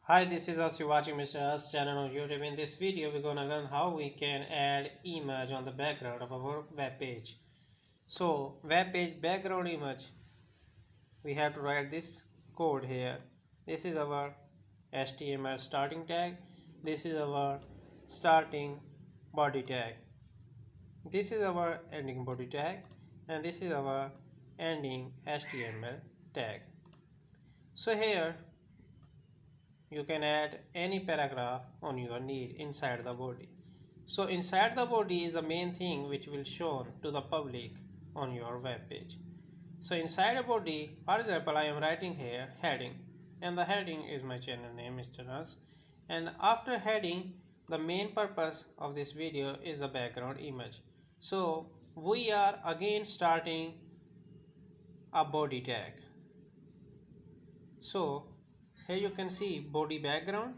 Hi, this is us. You're watching Mr. Us channel on YouTube. In this video, we're gonna learn how we can add image on the background of our web page. So, web page background image, we have to write this code here. This is our HTML starting tag. This is our starting body tag. This is our ending body tag, and this is our ending HTML tag. So here you can add any paragraph on your need inside the body. So inside the body is the main thing which will shown to the public on your web page. So inside a body, for example, I am writing here heading, and the heading is my channel name, Mr. Nas. And after heading, the main purpose of this video is the background image. So we are again starting a body tag. So here you can see body background.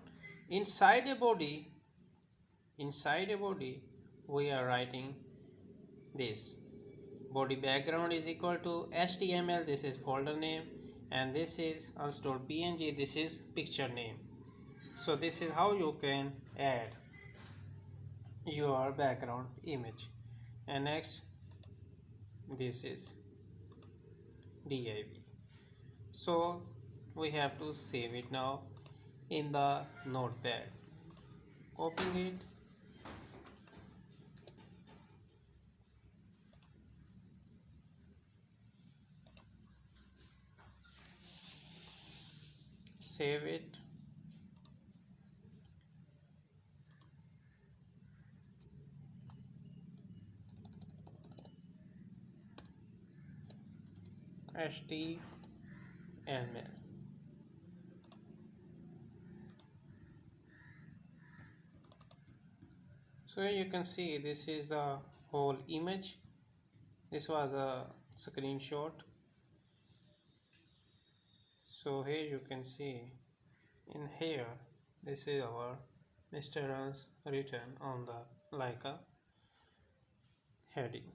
Inside a body, we are writing this. Body background is equal to HTML, this is folder name, and this is unstored PNG, this is picture name. So this is how you can add your background image. And next, this is div. So we have to save it now in the notepad. Copying it, save it, HTML. So here you can see this is the whole image. This was a screenshot. So here you can see in here this is our Mr. Runs written on the like a heading.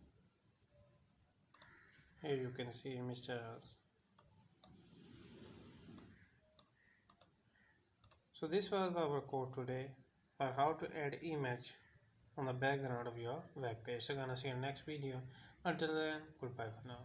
Here you can see Mr. Runs. So this was our code today for how to add image on the background of your web page. So gonna see you in next video. Until then, goodbye for now.